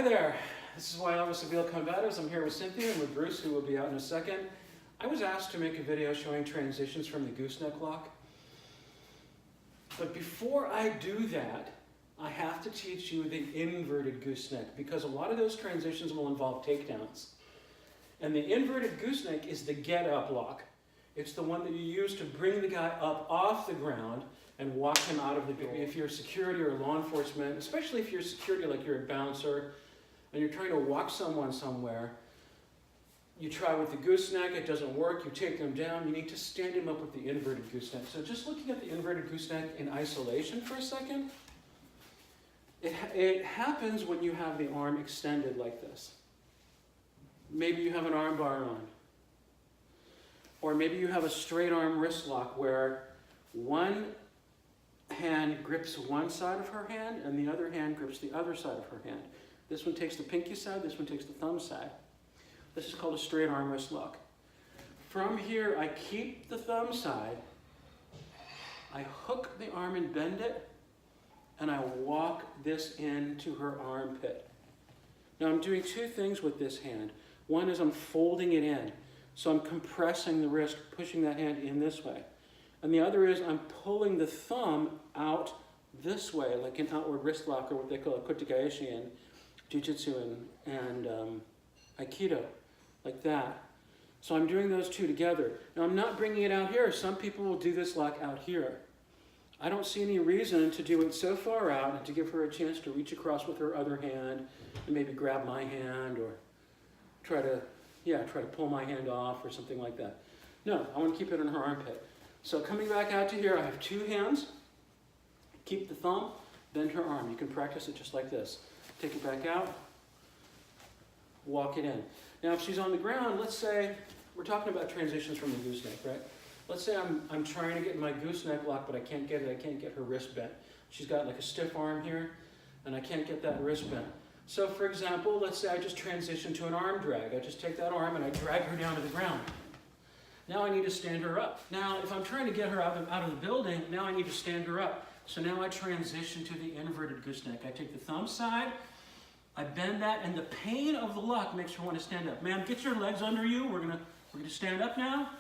there, this is Wael Sabeel Combatives. I'm here with Cynthia and with Bruce, who will be out in a second. I was asked to make a video showing transitions from the gooseneck lock. But before I do that, I have to teach you the inverted gooseneck, because a lot of those transitions will involve takedowns. And the inverted gooseneck is the get-up lock. It's the one that you use to bring the guy up off the ground and walk him out of the door. If you're security or law enforcement, especially if you're security, like you're a bouncer, and you're trying to walk someone somewhere, you try with the gooseneck, it doesn't work, you take them down, you need to stand him up with the inverted gooseneck. So just looking at the inverted gooseneck in isolation for a second, it happens when you have the arm extended like this. Maybe you have an arm bar on. Or maybe you have a straight arm wrist lock where one hand grips one side of her hand and the other hand grips the other side of her hand. This one takes the pinky side, this one takes the thumb side. This is called a straight arm wrist lock. From here, I keep the thumb side, I hook the arm and bend it, and I walk this into her armpit. Now I'm doing two things with this hand. One is I'm folding it in. So I'm compressing the wrist, pushing that hand in this way. And the other is I'm pulling the thumb out this way, like an outward wrist lock, or what they call a kotegaeshi in Jujitsu and Hapkido, like that. So I'm doing those two together. Now I'm not bringing it out here. Some people will do this lock out here. I don't see any reason to do it so far out and to give her a chance to reach across with her other hand and maybe grab my hand or try to pull my hand off or something like that. No, I want to keep it in her armpit. So coming back out to here, I have two hands. Keep the thumb, bend her arm. You can practice it just like this. Take it back out, walk it in. Now if she's on the ground, let's say, we're talking about transitions from the gooseneck, right? Let's say I'm trying to get my gooseneck lock, but I can't get it. I can't get her wrist bent. She's got like a stiff arm here, and I can't get that wrist bent. So for example, let's say I just transition to an arm drag. I just take that arm and I drag her down to the ground. Now I need to stand her up. Now if I'm trying to get her out of the building, now I need to stand her up. So now I transition to the inverted gooseneck. I take the thumb side, I bend that, and the pain of the lock makes her want to stand up. Ma'am, get your legs under you. We're gonna stand up now.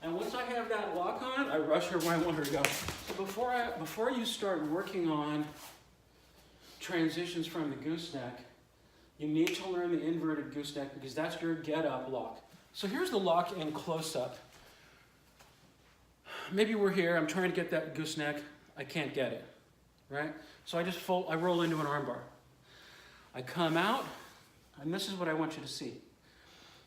And once I have that lock on, I rush her where I want her to go. So before you start working on transitions from the gooseneck, you need to learn the inverted gooseneck, because that's your get-up lock. So here's the lock in close-up. Maybe we're here, I'm trying to get that gooseneck, I can't get it, right? So I roll into an armbar. I come out, and this is what I want you to see.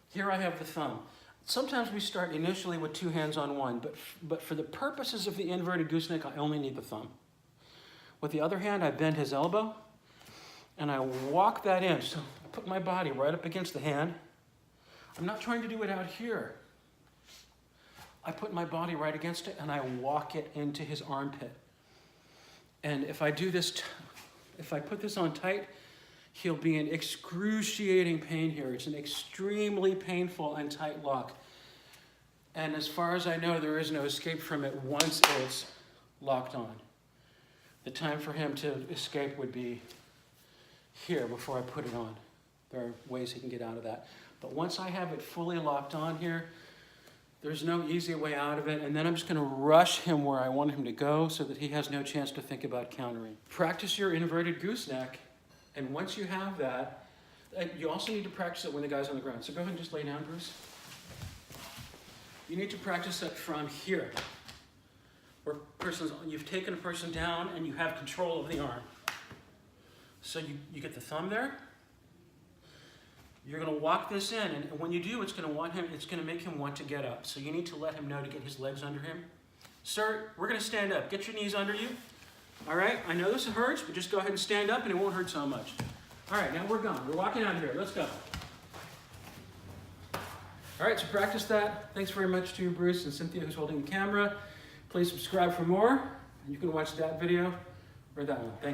Here I have the thumb. Sometimes we start initially with two hands on one, but for the purposes of the inverted gooseneck, I only need the thumb. With the other hand, I bend his elbow, and I walk that in. So I put my body right up against the hand. I'm not trying to do it out here. I put my body right against it, and I walk it into his armpit. And if I do this, if I put this on tight, he'll be in excruciating pain here. It's an extremely painful and tight lock. And as far as I know, there is no escape from it once it's locked on. The time for him to escape would be here before I put it on. There are ways he can get out of that. But once I have it fully locked on here, there's no easy way out of it. And then I'm just going to rush him where I want him to go so that he has no chance to think about countering. Practice your inverted gooseneck. And once you have that, you also need to practice it when the guy's on the ground. So go ahead and just lay down, Bruce. You need to practice it from here, where you've taken a person down and you have control of the arm. So you get the thumb there. You're going to walk this in, and when you do, it's going to make him want to get up. So you need to let him know to get his legs under him. Sir, we're going to stand up. Get your knees under you. All right, I know this hurts, but just go ahead and stand up and it won't hurt so much. All right, now we're going. We're walking out of here. Let's go. All right, so practice that. Thanks very much to Bruce and Cynthia, who's holding the camera. Please subscribe for more. You can watch that video or that one. Thank you.